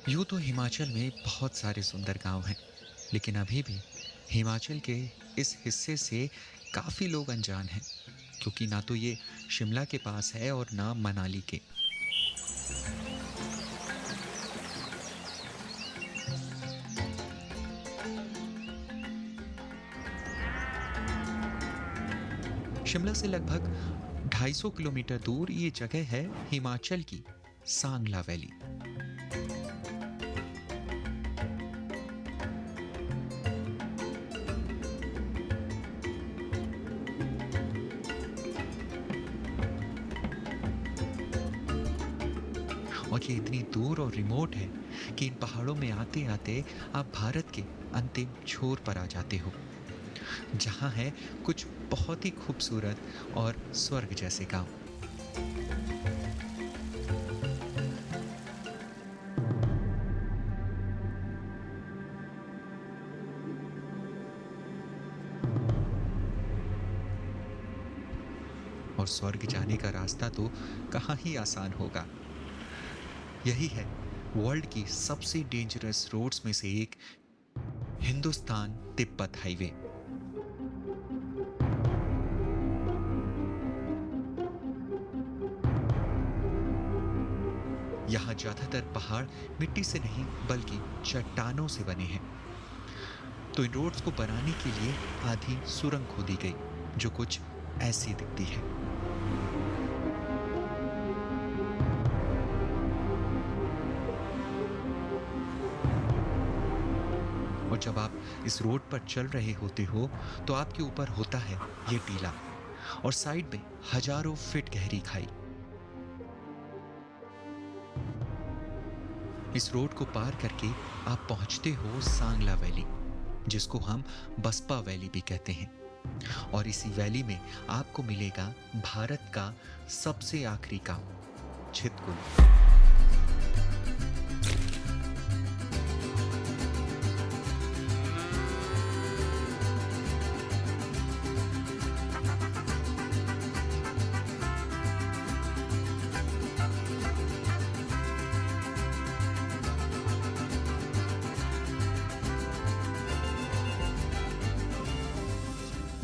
यूँ तो हिमाचल में बहुत सारे सुंदर गांव हैं, लेकिन अभी भी हिमाचल के इस हिस्से से काफ़ी लोग अनजान हैं, क्योंकि ना तो ये शिमला के पास है और ना मनाली के। शिमला से लगभग 250 किलोमीटर दूर ये जगह है हिमाचल की सांगला वैली। और ये इतनी दूर और रिमोट है कि इन पहाड़ों में आते आते आप भारत के अंतिम छोर पर आ जाते हो, जहाँ है कुछ बहुत ही खूबसूरत और स्वर्ग जैसे गांव। और स्वर्ग जाने का रास्ता तो कहाँ ही आसान होगा। यही है वर्ल्ड की सबसे डेंजरस रोड्स में से एक, हिंदुस्तान तिब्बत हाईवे। यहाँ ज्यादातर पहाड़ मिट्टी से नहीं बल्कि चट्टानों से बने हैं। तो इन रोड्स को बनाने के लिए आधी सुरंग खोदी गई, जो कुछ ऐसी दिखती है। और जब आप इस रोड पर चल रहे होते हो तो आपके ऊपर होता है ये टीला, और साइड में हजारों फीट गहरी खाई। इस रोड को पार करके आप पहुंचते हो सांगला वैली, जिसको हम बसपा वैली भी कहते हैं। और इसी वैली में आपको मिलेगा भारत का सबसे आखिरी गांव, छितकुल।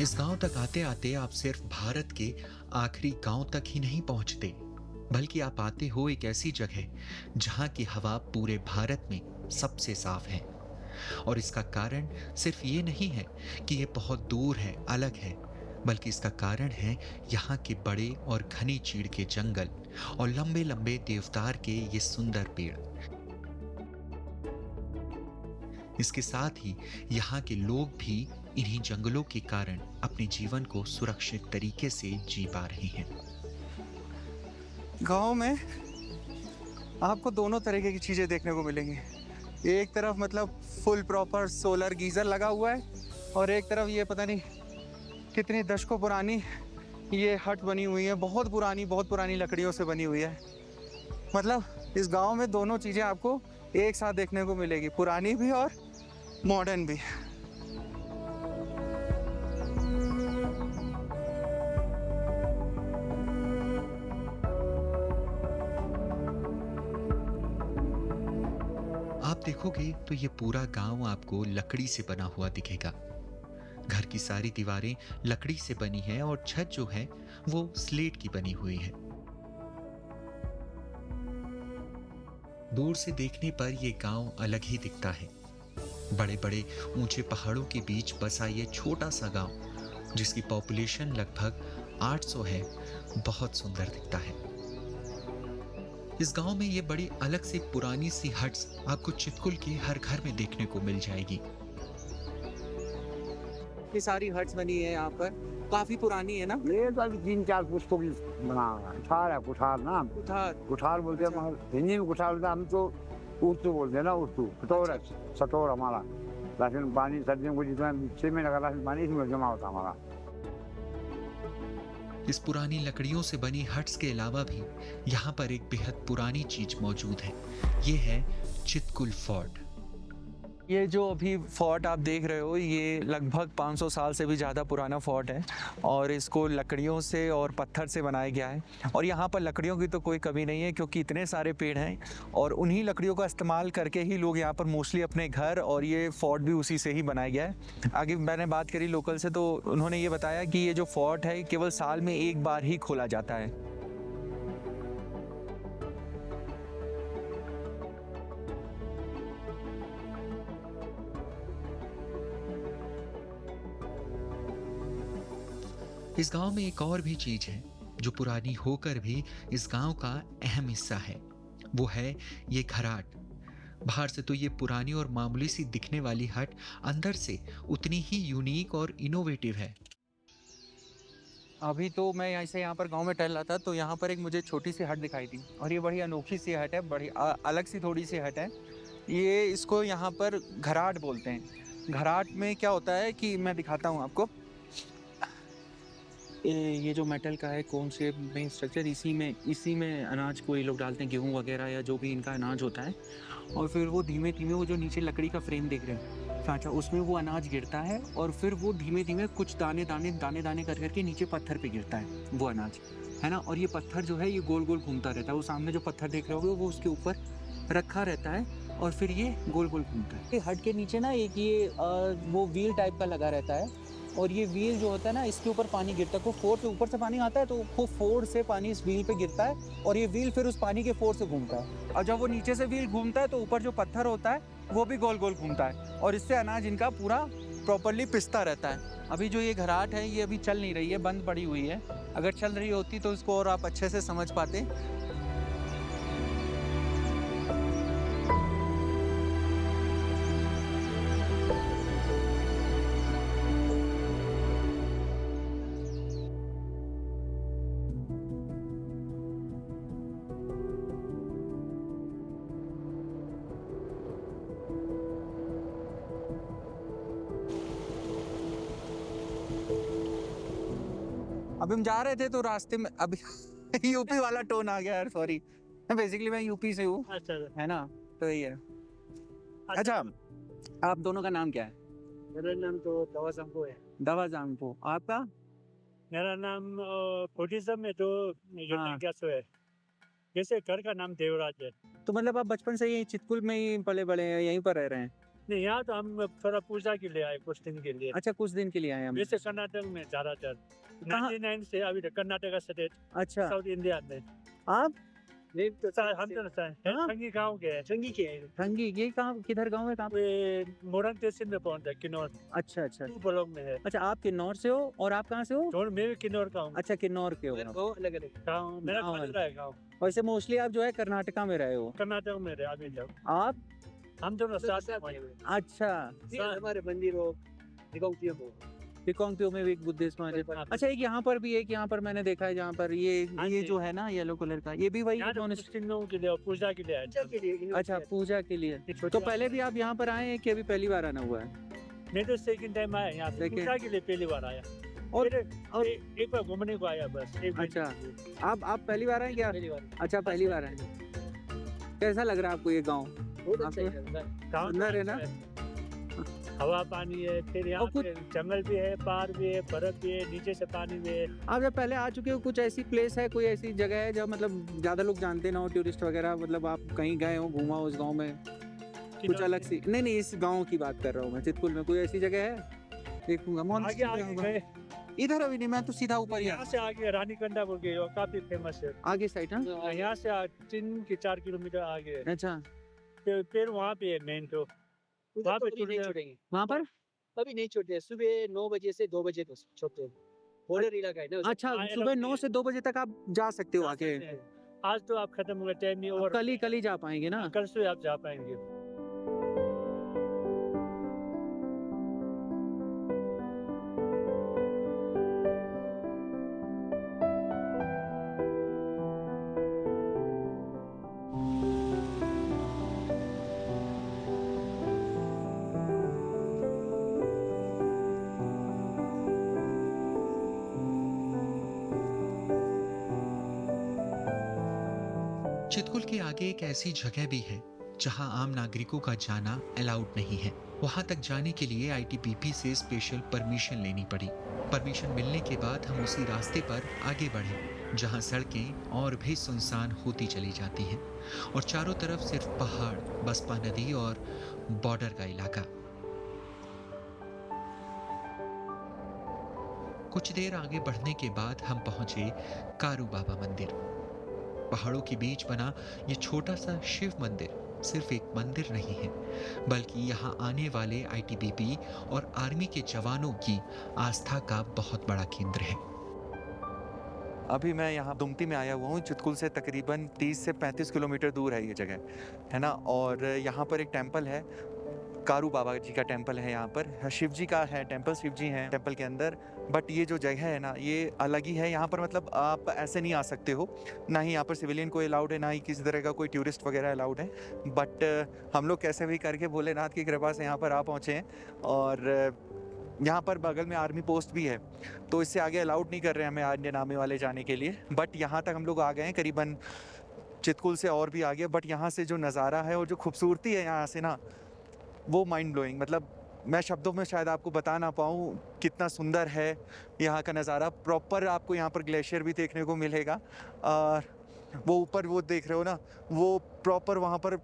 इस गांव तक आते आते आप सिर्फ भारत के आखिरी गांव तक ही नहीं पहुंचते, बल्कि आप आते हो एक ऐसी जगह जहां की हवा पूरे भारत में सबसे साफ है। और इसका कारण सिर्फ ये नहीं है कि ये बहुत दूर है, अलग है, बल्कि इसका कारण है यहाँ के बड़े और घनी चीड़ के जंगल और लंबे लंबे देवदार के ये सुंदर पेड़। इसके साथ ही यहाँ के लोग भी इन्हीं जंगलों के कारण अपने जीवन को सुरक्षित तरीके से जी पा रहे हैं। गांव में आपको दोनों तरीके की चीज़ें देखने को मिलेंगी। एक तरफ मतलब फुल प्रॉपर सोलर गीज़र लगा हुआ है, और एक तरफ ये पता नहीं कितनी दशकों पुरानी ये हट बनी हुई है, बहुत पुरानी लकड़ियों से बनी हुई है। मतलब इस गांव में दोनों चीज़ें आपको एक साथ देखने को मिलेगी, पुरानी भी और मॉडर्न भी। आप देखोगे तो ये पूरा गांव आपको लकड़ी से बना हुआ दिखेगा। घर की सारी दीवारें लकड़ी से बनी है और छत जो है वो स्लेट की बनी हुई है। दूर से देखने पर ये गांव अलग ही दिखता है। बड़े बड़े ऊंचे पहाड़ों के बीच बसा ये छोटा सा गांव, जिसकी पॉपुलेशन लगभग 800 है, बहुत सुंदर दिखता है। इस गांव में ये बड़ी अलग से पुरानी सी हट्स आपको चितकुल के हर घर में देखने को मिल जाएगी। ये सारी हट्स बनी है यहाँ पर, काफी पुरानी है ना। ये तो अभी 3-4 पुस्तकों की बना हुआ है। कुठार है, कुठार ना। उधार कुठार बोलते हैं, अच्छा। मगर हिंदी में कुठार बोलते हैं, हम तो उर्तू बोलते हैं ना, उर्तू। सटोर है, सटोर हमारा। राशन पानी सर्दियों को जितना 6 महीने का राशन पानी इसमें जमा होता है हमारा। इस पुरानी लकड़ियों से बनी हट्स के अलावा भी यहाँ पर एक बेहद पुरानी चीज मौजूद है। ये है चितकुल फोर्ट। ये जो अभी फोर्ट आप देख रहे हो ये लगभग 500 साल से भी ज़्यादा पुराना फोर्ट है और इसको लकड़ियों से और पत्थर से बनाया गया है। और यहाँ पर लकड़ियों की तो कोई कमी नहीं है क्योंकि इतने सारे पेड़ हैं और उन्हीं लकड़ियों का इस्तेमाल करके ही लोग यहाँ पर मोस्टली अपने घर, और ये फोर्ट भी उसी से ही बनाया गया है। आगे मैंने बात करी लोकल से तो उन्होंने ये बताया कि ये जो फोर्ट है केवल साल में एक बार ही खोला जाता है। इस गांव में एक और भी चीज है जो पुरानी होकर भी इस गांव का अहम हिस्सा है। वो है ये घराट। बाहर से तो ये पुरानी और मामूली सी दिखने वाली हट अंदर से उतनी ही यूनिक और इनोवेटिव है। अभी तो मैं ऐसे यहाँ पर गांव में टहल रहा था तो यहाँ पर एक मुझे छोटी सी हट दिखाई दी और ये बड़ी अनोखी सी हट है, बड़ी अलग सी थोड़ी सी हट है। ये इसको यहाँ पर घराट बोलते हैं। घराट में क्या होता है कि मैं दिखाता हूँ आपको। ये जो मेटल का है कौन शेप में स्ट्रक्चर, इसी में अनाज को ये लोग डालते हैं, गेहूँ वगैरह या जो भी इनका अनाज होता है। और फिर वो धीमे धीमे वो जो नीचे लकड़ी का फ्रेम देख रहे हैं सांचा, उसमें वो अनाज गिरता है और फिर वो धीमे धीमे कुछ दाने दाने दाने दाने कर करके नीचे पत्थर पे गिरता है वो अनाज, है ना। और ये पत्थर जो है ये गोल गोल घूमता रहता है। वो सामने जो पत्थर देख रहे होगे वो उसके ऊपर रखा रहता है और फिर ये गोल गोल घूमता है। ये हट के नीचे ना एक ये वो व्हील टाइप का लगा रहता है और ये व्हील जो होता है ना इसके ऊपर पानी गिरता है। फोर्स से ऊपर से पानी आता है तो वो फोर्स से पानी इस व्हील पे गिरता है और ये व्हील फिर उस पानी के फोर्स से घूमता है। और जब वो नीचे से व्हील घूमता है तो ऊपर जो पत्थर होता है वो भी गोल गोल घूमता है और इससे अनाज इनका पूरा प्रॉपरली पिसता रहता है। अभी जो ये घराट है ये अभी चल नहीं रही है, बंद पड़ी हुई है। अगर चल रही होती तो इसको और आप अच्छे से समझ पाते। अभी हम जा रहे थे तो रास्ते में अभी यूपी वाला टोन आ गया यार, सॉरी। बेसिकली मैं यूपी से हूँ, अच्छा है ना, तो यही है। अच्छा, आप दोनों का नाम क्या है? मेरा नाम तो दवा संपो है। दवा जांगपो, आपका? मेरा नाम बुद्धिज्म में तो हाँ। यज्ञासु है। जैसे घर का नाम देवराज है। तो मतलब आप बचपन से यही चितकुल में ही पले बड़े हैं, यहीं पर रह रहे हैं? नहीं, यहाँ तो हम थोड़ा पूजा के लिए आए कुछ दिन के लिए। अच्छा, कुछ दिन के लिए आए हम। वैसे कर्नाटक में ज्यादातर कहाँ? 99 से अभी तक कर्नाटक स्टेट अच्छा, साउथ इंडिया में। आप? नहीं तो हम तो हाँ? ठंगी गाँव के हैं। ठंगी के हैं। रंगी, ये कहाँ, किधर गाँव है, कहाँ? वे मोरंग तहसील में पहुंचता है, किन्नौर अच्छा अच्छा 2 ब्लॉक में है। अच्छा, आप किन्नौर से हो और आप कहाँ से हो? तो मैं भी किन्नौर का हूँ। अच्छा, किन्नौर के हो आप। अलग अलग गाँव, मेरा गाँव खालरा है गाँव। वैसे मोस्टली आप जो है कर्नाटका में रहे हो। कर्नाटक में रहे अभी तक। आप? हम दोनों साथ हैं। अच्छा, हमारे मंदिरों रिकांगपियो में भी एक बुद्धिस्ट मंदिर। अच्छा, एक यहाँ पर भी, एक यहाँ पर मैंने देखा है जहाँ पर ये जो है ना येलो कलर का, ये भी वही यहाँ तो मोनेस्ट्री। मुस्लिमों के लिए और पूजा के लिए आए। अच्छा, पूजा के लिए। तो पहले भी आप यहाँ पर आए हैं कि अभी पहली बार आना हुआ है? मैं तो सेकंड टाइम आया यहाँ से, Second- पूजा के लिए पहली बार आया। और- और एक बार घूमने को आया बस। अच्छा, आप पहली बार आए क्या? पहली बार। अच्छा, पहली बार आए। कैसा लग रहा है आपको ये गाँव? बहुत अच्छा आपको- है। सुंदर है ना? हवा पानी है, फिर यहाँ और कुछ- पे जंगल भी है, पहाड़ भी है, बर्फ भी है, नीचे से पानी भी है। आप जब पहले आ चुके हो, कुछ ऐसी प्लेस है, कोई ऐसी जगह है जब मतलब ज्यादा लोग जानते ना हो, टूरिस्ट वगैरह, मतलब आप कहीं गए हो, घूमा हो उस गांव में, कुछ अलग सी? नहीं, इस गांव की बात कर रहा हूँ मैं, चितकुल में कोई ऐसी जगह है? देखूंगा। आगे आगे गए, इधर अभी नहीं, मैं तो सीधा ऊपर ही यहाँ से आगे रानी कंडा बोल के और काफी फेमस है। आगे साइड। हाँ, यहाँ से 3 के 4 किलोमीटर आगे है। अच्छा, फिर वहाँ पे है मेन तो। वहाँ पे नहीं छोड़ेंगे, वहाँ पर? अभी नहीं छोड़ते। सुबह 9 बजे से 2 बजे तक छोड़ते हैं। बॉर्डर इलाका है ना उसका। अच्छा, हाँ, सुबह 9 से 2 बजे तक आप जा सकते हो आके? आज तो आप खत्म हुआ टाइम नहीं, और कल ही जा पाएंगे ना? कल से आप जा पाएंगे। चितकुल के आगे एक ऐसी जगह भी है जहां आम नागरिकों का जाना अलाउड नहीं है। वहां तक जाने के लिए आईटीबीपी से स्पेशल परमिशन लेनी पड़ी। परमिशन मिलने के बाद हम उसी रास्ते पर आगे बढ़े जहां सड़कें और भी सुनसान होती चली जाती हैं और चारों तरफ सिर्फ पहाड़, बसपा नदी और बॉर्डर का इलाका। कुछ देर आगे बढ़ने के बाद हम पहुंचे कारू बाबा मंदिर। पहाड़ों के बीच बना ये छोटा सा शिव मंदिर सिर्फ एक मंदिर नहीं है, बल्कि यहाँ आने वाले आईटीबीपी और आर्मी के जवानों की आस्था का बहुत बड़ा केंद्र है। अभी मैं यहाँ दुमती में आया हुआ हूँ। चितकुल से तकरीबन 30 से 35 किलोमीटर दूर है ये जगह, है ना। और यहाँ पर एक टेम्पल है, कारू बाबा जी का टेम्पल है। यहाँ पर शिव जी का है टेम्पल, शिव जी हैं टेम्पल के अंदर। बट ये जो जगह है ना, ये अलग ही है। यहाँ पर मतलब आप ऐसे नहीं आ सकते हो, ना ही यहाँ पर सिविलियन कोई अलाउड है, ना ही किसी तरह का कोई टूरिस्ट वगैरह अलाउड है। बट हम लोग कैसे भी करके भोलेनाथ की कृपा से यहाँ पर आ पहुँचे हैं। और यहाँ पर बगल में आर्मी पोस्ट भी है, तो इससे आगे अलाउड नहीं कर रहे हैं हमें इंडियन आर्मी वाले जाने के लिए। बट यहाँ तक हम लोग आ गए हैं, करीबन चितकुल से और भी आगे। बट यहाँ से जो नज़ारा है और जो खूबसूरती है यहाँ से ना, वो माइंड ब्लोइंग। मतलब मैं शब्दों में शायद आपको बता ना पाऊँ कितना सुंदर है यहाँ का नज़ारा। प्रॉपर आपको यहाँ पर ग्लेशियर भी देखने को मिलेगा। और वो ऊपर वो देख रहे हो ना, वो प्रॉपर वहाँ पर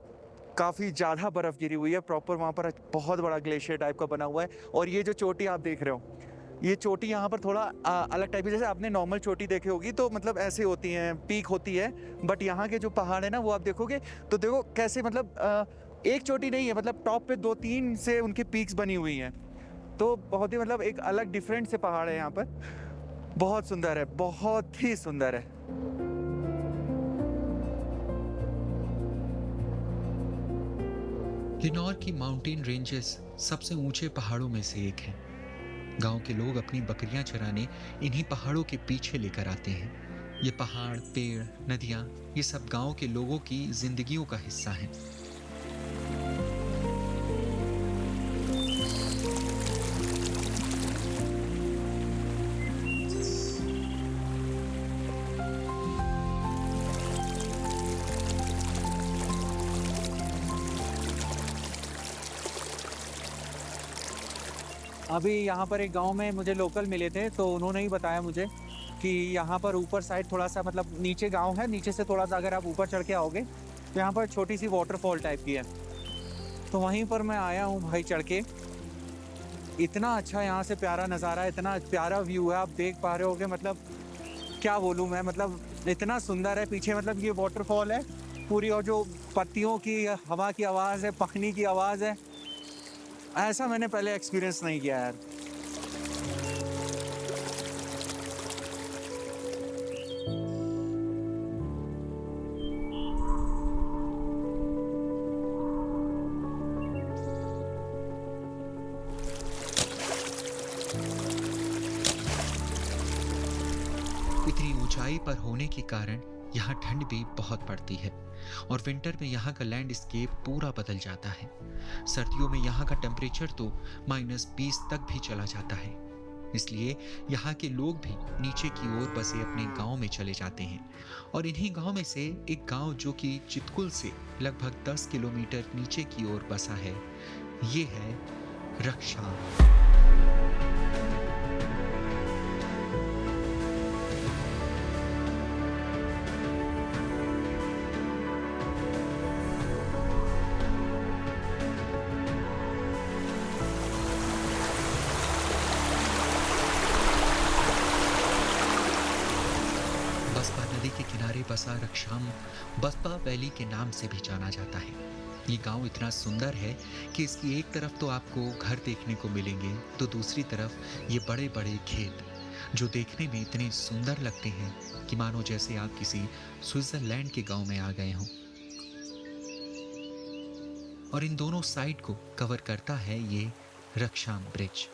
काफ़ी ज़्यादा बर्फ़ गिरी हुई है। प्रॉपर वहाँ पर बहुत बड़ा ग्लेशियर टाइप का बना हुआ है। और ये जो चोटी आप देख रहे हो, ये चोटी यहाँ पर थोड़ा अलग टाइप की, जैसे आपने नॉर्मल चोटी देखी होगी तो मतलब ऐसे होती हैं, पीक होती है। बट यहाँ के जो पहाड़ है ना, वो आप देखोगे तो देखो कैसे, मतलब एक चोटी नहीं है, मतलब टॉप पे 2-3 से उनकी पीक्स बनी हुई हैं। तो बहुत ही मतलब एक अलग डिफरेंट से पहाड़ है यहाँ पर। बहुत सुंदर है, बहुत ही सुंदर है। किन्नौर की माउंटेन रेंजेस सबसे ऊंचे पहाड़ों में से एक है। गांव के लोग अपनी बकरियां चराने इन्हीं पहाड़ों के पीछे लेकर आते हैं। ये पहाड़, पेड़, नदियां, ये सब गांव के लोगों की जिंदगियों का हिस्सा हैं। अभी यहाँ पर एक गांव में मुझे लोकल मिले थे, तो उन्होंने ही बताया मुझे कि यहाँ पर ऊपर साइड थोड़ा सा, मतलब नीचे गांव है, नीचे से थोड़ा सा अगर आप ऊपर चढ़ के आओगे तो यहाँ पर छोटी सी वाटरफॉल टाइप की है। तो वहीं पर मैं आया हूँ भाई चढ़ के। इतना अच्छा यहाँ से प्यारा नज़ारा है, इतना प्यारा व्यू है, आप देख पा रहे होगे। मतलब क्या बोलूँ मैं, मतलब इतना सुंदर है। पीछे मतलब ये वाटरफॉल है पूरी, और जो पत्तियों की हवा की आवाज़ है, पानी की आवाज़ है, ऐसा मैंने पहले एक्सपीरियंस नहीं किया यार। इतनी ऊंचाई पर होने के कारण यहाँ ठंड भी बहुत पड़ती है और विंटर में यहाँ का लैंडस्केप पूरा बदल जाता है। सर्दियों में यहाँ का टेम्परेचर तो -20 तक भी चला जाता है। इसलिए यहाँ के लोग भी नीचे की ओर बसे अपने गांव में चले जाते हैं। और इन्हीं गांव में से एक गांव जो कि चितकुल से लगभग 10 किलोमीटर नीचे की ओर बसा है, ये है रक्षाम। बसपा नदी के किनारे बसा रक्षाम बसपा वैली के नाम से भी जाना जाता है। ये गांव इतना सुंदर है कि इसकी एक तरफ तो आपको घर देखने को मिलेंगे, तो दूसरी तरफ ये बड़े बड़े खेत जो देखने में इतने सुंदर लगते हैं कि मानो जैसे आप किसी स्विट्जरलैंड के गांव में आ गए हों। और इन दोनों साइड को कवर करता है ये रक्षाम ब्रिज।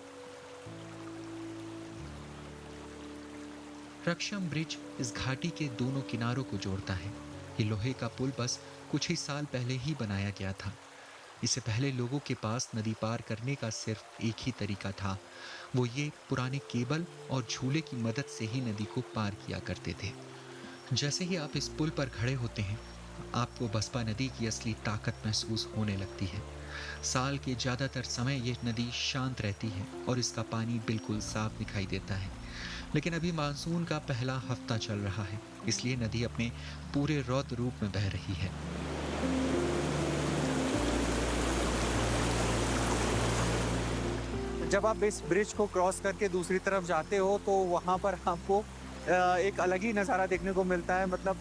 रक्षाम ब्रिज इस घाटी के दोनों किनारों को जोड़ता है। ये लोहे का पुल बस कुछ ही साल पहले ही बनाया गया था। इससे पहले लोगों के पास नदी पार करने का सिर्फ एक ही तरीका था, वो ये पुराने केबल और झूले की मदद से ही नदी को पार किया करते थे। जैसे ही आप इस पुल पर खड़े होते हैं, आपको बसपा नदी की असली ताकत महसूस होने लगती है। साल के ज़्यादातर समय ये नदी शांत रहती है और इसका पानी बिल्कुल साफ दिखाई देता है। लेकिन अभी मानसून का पहला हफ्ता चल रहा है, इसलिए नदी अपने पूरे रौद्र रूप में बह रही है। जब आप इस ब्रिज को क्रॉस करके दूसरी तरफ जाते हो तो वहाँ पर आपको एक अलग ही नज़ारा देखने को मिलता है। मतलब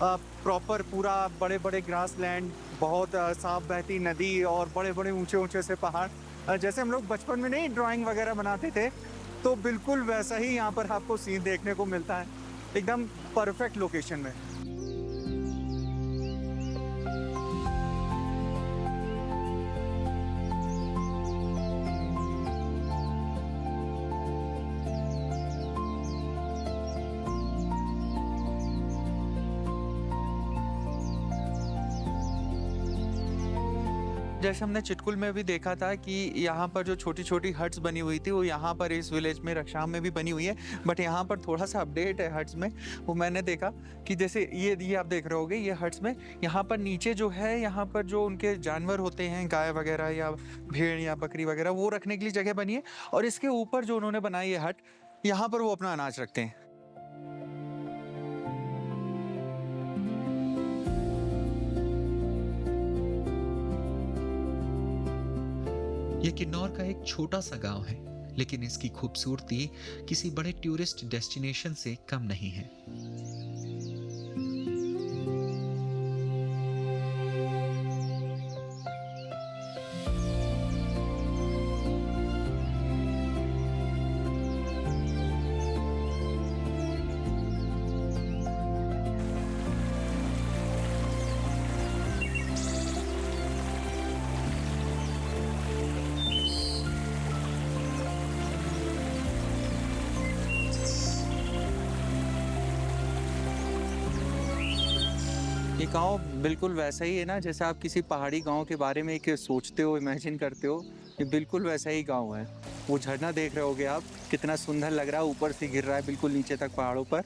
प्रॉपर पूरा बड़े बड़े ग्रास लैंड, बहुत साफ बहती नदी और बड़े बड़े ऊंचे ऊंचे से पहाड़। जैसे हम लोग बचपन में नहीं ड्राइंग वगैरह बनाते थे, तो बिल्कुल वैसा ही यहाँ पर आपको सीन देखने को मिलता है, एकदम परफेक्ट लोकेशन में। जैसे हमने चिटकुल में भी देखा था कि यहाँ पर जो छोटी छोटी हट्स बनी हुई थी वो यहाँ पर इस विलेज में रक्षाम में भी बनी हुई है। बट यहाँ पर थोड़ा सा अपडेट है हट्स में। वो मैंने देखा कि जैसे ये आप देख रहे होगे, ये हट्स में यहाँ पर नीचे जो है, यहाँ पर जो उनके जानवर होते हैं, गाय वगैरह या भेड़ या बकरी वगैरह, वो रखने के लिए जगह बनी है। और इसके ऊपर जो उन्होंने बनाई है हट, यहाँ पर वो अपना अनाज रखते हैं। ये किन्नौर का एक छोटा सा गांव है, लेकिन इसकी खूबसूरती किसी बड़े टूरिस्ट डेस्टिनेशन से कम नहीं है। ये गाँव बिल्कुल वैसा ही है ना, जैसे आप किसी पहाड़ी गांव के बारे में एक सोचते हो, इमेजिन करते हो। ये बिल्कुल वैसा ही गांव है। वो झरना देख रहे होगे आप, कितना सुंदर लग रहा है, ऊपर से गिर रहा है बिल्कुल नीचे तक पहाड़ों पर।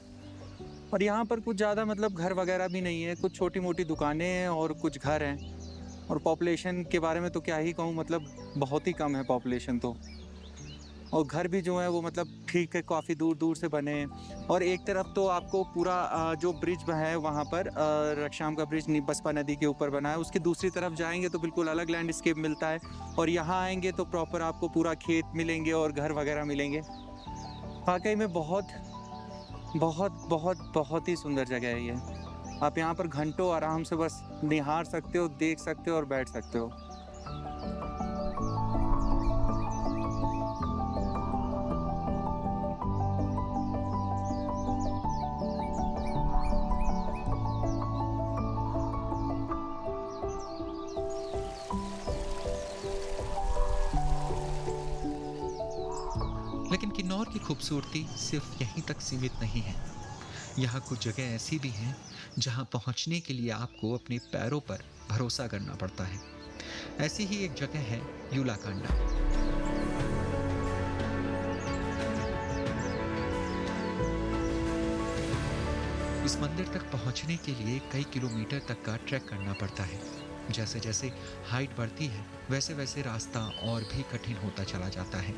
और यहाँ पर कुछ ज़्यादा मतलब घर वगैरह भी नहीं है, कुछ छोटी मोटी दुकानें हैं और कुछ घर हैं। और पॉपुलेशन के बारे में तो क्या ही कहूँ, मतलब बहुत ही कम है पॉपुलेशन तो। और घर भी जो है वो मतलब ठीक है, काफ़ी दूर दूर से बने हैं। और एक तरफ तो आपको पूरा जो ब्रिज है वहाँ पर रक्षाम का ब्रिज बसपा नदी के ऊपर बना है, उसकी दूसरी तरफ जाएंगे तो बिल्कुल अलग लैंडस्केप मिलता है। और यहाँ आएंगे तो प्रॉपर आपको पूरा खेत मिलेंगे और घर वगैरह मिलेंगे। वाकई में बहुत बहुत बहुत बहुत ही सुंदर जगह है ये। आप यहाँ पर घंटों आराम से बस निहार सकते हो, देख सकते हो और बैठ सकते हो। लेकिन किन्नौर की खूबसूरती सिर्फ यहीं तक सीमित नहीं है। यहाँ कुछ जगह ऐसी भी हैं जहाँ पहुँचने के लिए आपको अपने पैरों पर भरोसा करना पड़ता है। ऐसी ही एक जगह है यूलाकांडा। इस मंदिर तक पहुँचने के लिए कई किलोमीटर तक का ट्रैक करना पड़ता है। जैसे जैसे हाइट बढ़ती है, वैसे वैसे रास्ता और भी कठिन होता चला जाता है।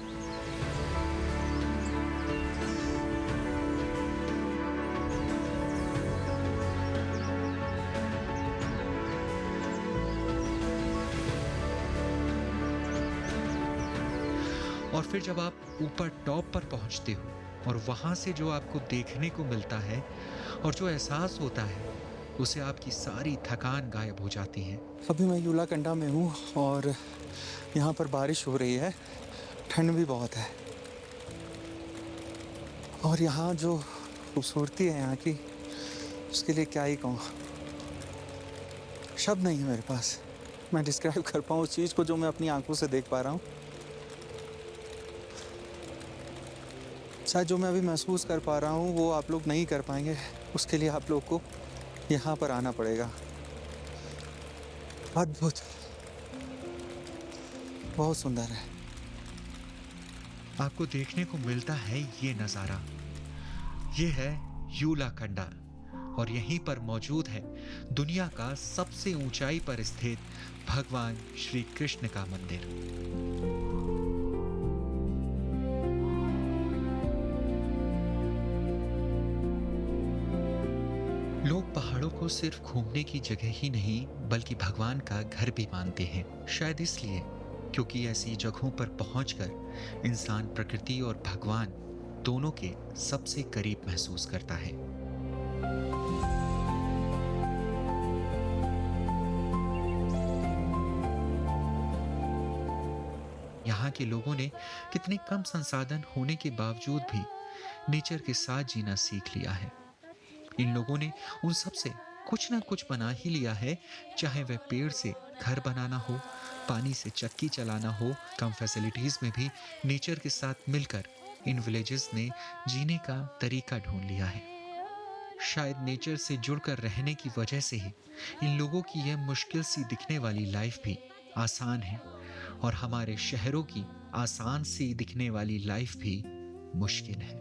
और फिर जब आप ऊपर टॉप पर पहुंचते हो और वहां से जो आपको देखने को मिलता है और जो एहसास होता है, उसे आपकी सारी थकान गायब हो जाती है। अभी मैं यूलाकंडा में हूँ और यहाँ पर बारिश हो रही है, ठंड भी बहुत है। और यहाँ जो खूबसूरती है यहाँ की, उसके लिए क्या ही कहूँ, शब्द नहीं है मेरे पास। मैं डिस्क्राइब कर पाऊँ उस चीज़ को जो मैं अपनी आंखों से देख पा रहा हूँ। शायद जो मैं अभी महसूस कर पा रहा हूँ वो आप लोग नहीं कर पाएंगे। उसके लिए आप लोग को यहाँ पर आना पड़ेगा। अद्भुत, बहुत सुंदर है। आपको देखने को मिलता है ये नज़ारा। ये है यूलाकंडा, और यहीं पर मौजूद है दुनिया का सबसे ऊंचाई पर स्थित भगवान श्री कृष्ण का मंदिर। लोग पहाड़ों को सिर्फ घूमने की जगह ही नहीं बल्कि भगवान का घर भी मानते हैं। शायद इसलिए क्योंकि ऐसी जगहों पर पहुंचकर इंसान प्रकृति और भगवान दोनों के सबसे करीब महसूस करता है। यहाँ के लोगों ने कितने कम संसाधन होने के बावजूद भी नेचर के साथ जीना सीख लिया है। इन लोगों ने उन सब से कुछ ना कुछ बना ही लिया है, चाहे वह पेड़ से घर बनाना हो, पानी से चक्की चलाना हो। कम फैसिलिटीज में भी नेचर के साथ मिलकर इन विलेजेस ने जीने का तरीका ढूंढ लिया है। शायद नेचर से जुड़कर रहने की वजह से ही इन लोगों की यह मुश्किल सी दिखने वाली लाइफ भी आसान है और हमारे शहरों की आसान सी दिखने वाली लाइफ भी मुश्किल है।